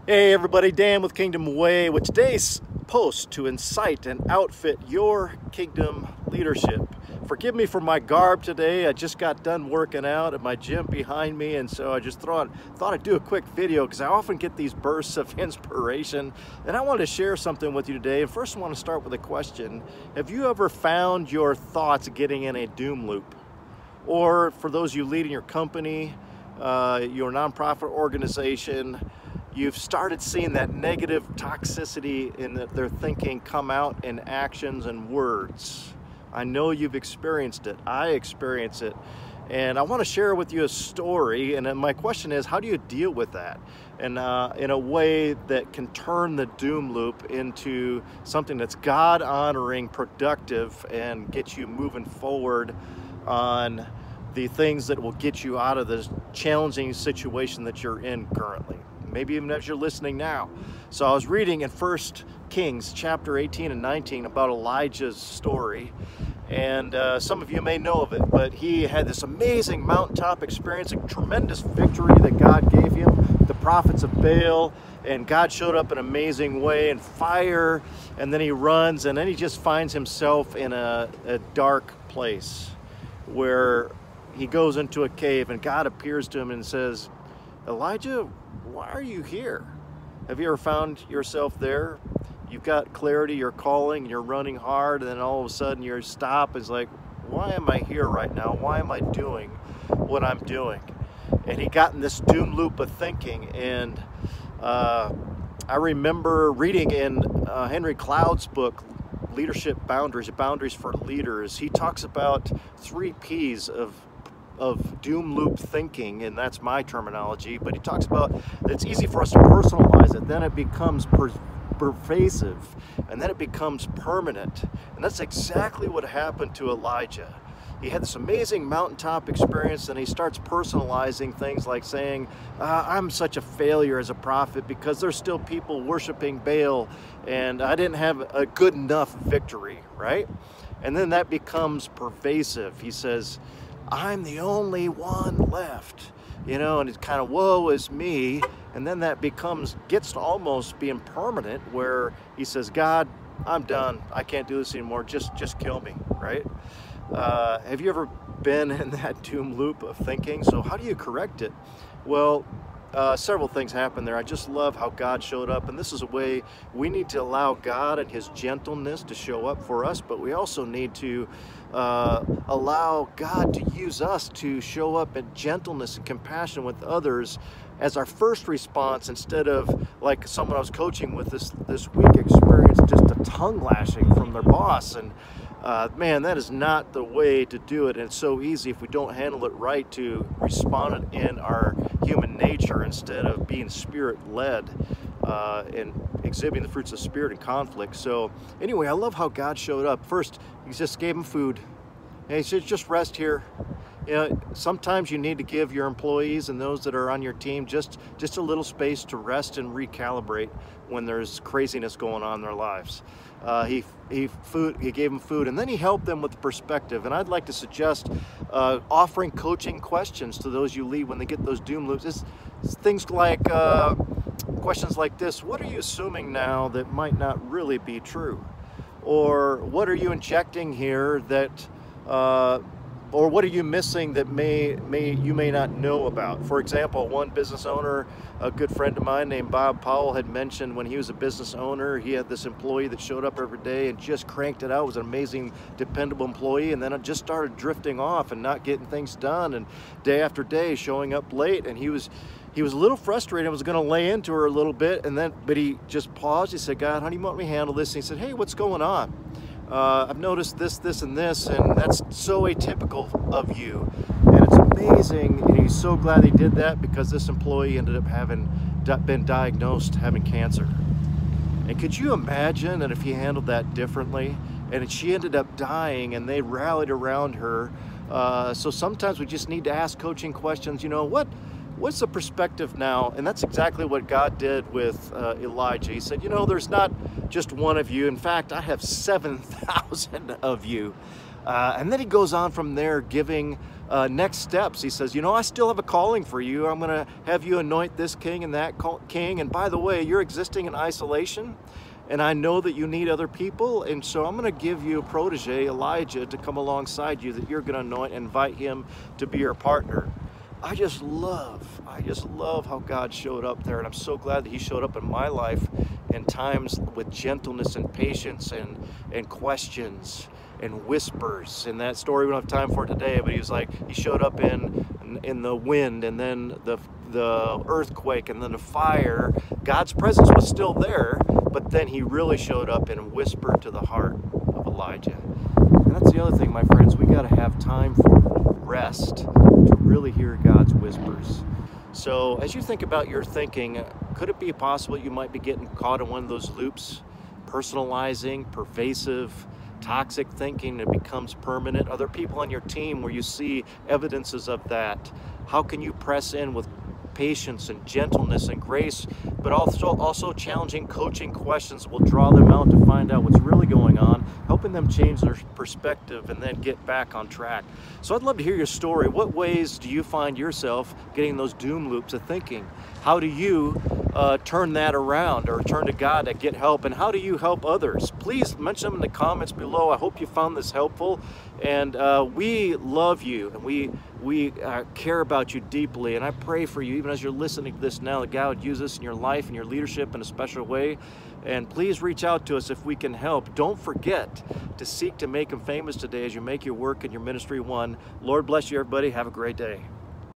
Hey everybody, Dan with Kingdom Way with today's post to incite and outfit your kingdom leadership. Forgive me for my garb today. I just got done working out at my gym behind me, and so I just thought I'd do a quick video because I often get these bursts of inspiration, and I wanted to share something with you today. And first I want to start with a question. Have you ever found your thoughts getting in a doom loop? Or for those of you leading your company, your nonprofit organization, you've started seeing that negative toxicity in their thinking come out in actions and words. I know you've experienced it. I experience it. And I want to share with you a story. And then my question is, how do you deal with that? And in a way that can turn the doom loop into something that's God-honoring, productive, and get you moving forward on the things that will get you out of this challenging situation that you're in currently. Maybe even as you're listening now. So I was reading in 1 Kings chapter 18 and 19 about Elijah's story. And some of you may know of it, but he had this amazing mountaintop experience, a tremendous victory that God gave him, the prophets of Baal, and God showed up in an amazing way, and fire, and then he runs, and then he just finds himself in a dark place where he goes into a cave, and God appears to him and says, Elijah, why are you here? Have you ever found yourself there? You've got clarity, you're calling, you're running hard, and then all of a sudden you stop. It's like, why am I here right now? Why am I doing what I'm doing? And he got in this doom loop of thinking. And I remember reading in Henry Cloud's book, Leadership Boundaries, Boundaries for Leaders. He talks about 3 P's of doom loop thinking, and that's my terminology, but he talks about that it's easy for us to personalize it, then it becomes pervasive, and then it becomes permanent. And that's exactly what happened to Elijah. He had this amazing mountaintop experience, and he starts personalizing things like saying, I'm such a failure as a prophet because there's still people worshiping Baal, and I didn't have a good enough victory, right? And then that becomes pervasive. He says, I'm the only one left, and it's kind of, woe is me. And then that gets to almost being permanent, where he says, God, I'm done. I can't do this anymore. Just kill me, right? Have you ever been in that doom loop of thinking? So how do you correct it? Well, several things happen there. I just love how God showed up, and this is a way we need to allow God and his gentleness to show up for us, but we also need to allow God to use us to show up in gentleness and compassion with others as our first response, instead of like someone I was coaching with this week experienced just a tongue lashing from their boss. And man, that is not the way to do it. And it's so easy, if we don't handle it right, to respond in our human nature instead of being spirit-led and exhibiting the fruits of spirit in conflict. So anyway, I love how God showed up. First, he just gave him food. And he said, just rest here. Sometimes you need to give your employees and those that are on your team just a little space to rest and recalibrate when there's craziness going on in their lives. He gave them food, and then he helped them with perspective. And I'd like to suggest offering coaching questions to those you lead when they get those doom loops. It's things like questions like this: what are you assuming now that might not really be true? Or what are you injecting here that or what are you missing that you may not know about? For example, one business owner, a good friend of mine named Bob Powell, had mentioned when he was a business owner, he had this employee that showed up every day and just cranked it out, was an amazing, dependable employee, and then it just started drifting off and not getting things done, and day after day showing up late. And he was a little frustrated and was going to lay into her a little bit, but he just paused. He said, God, how do you want me to handle this? And he said, hey, what's going on? I've noticed this, and this, and that's so atypical of you. And it's amazing, and he's so glad he did that, because this employee ended up having been diagnosed having cancer. And could you imagine that if he handled that differently, and she ended up dying, and they rallied around her? So sometimes we just need to ask coaching questions. What's the perspective now? And that's exactly what God did with Elijah. He said, there's not just one of you. In fact, I have 7,000 of you. And then he goes on from there giving next steps. He says, you know, I still have a calling for you. I'm going to have you anoint this king and that king. And by the way, you're existing in isolation, and I know that you need other people. And so I'm going to give you a protege, Elijah, to come alongside you, that you're going to anoint and invite him to be your partner. I just love how God showed up there. And I'm so glad that he showed up in my life in times with gentleness and patience and questions and whispers. And that story we don't have time for today, but he was like, he showed up in the wind, and then the earthquake, and then the fire. God's presence was still there, but then he really showed up and whispered to the heart of Elijah. And that's the other thing, my friends, we got to have time for rest to really hear God's whispers. So as you think about your thinking, could it be possible you might be getting caught in one of those loops, personalizing, pervasive, toxic thinking that becomes permanent? Are there people on your team where you see evidences of that? How can you press in with patience and gentleness and grace, but also challenging coaching questions will draw them out to find out what's really going on, helping them change their perspective and then get back on track. So I'd love to hear your story. What ways do you find yourself getting those doom loops of thinking? How do you turn that around, or turn to God to get help? And how do you help others? Please mention them in the comments below. I hope you found this helpful. And we love you, and we care about you deeply. And I pray for you, even as you're listening to this now, that God would use this in your life and your leadership in a special way. And please reach out to us if we can help. Don't forget to seek to make him famous today as you make your work and your ministry one. Lord bless you, everybody. Have a great day.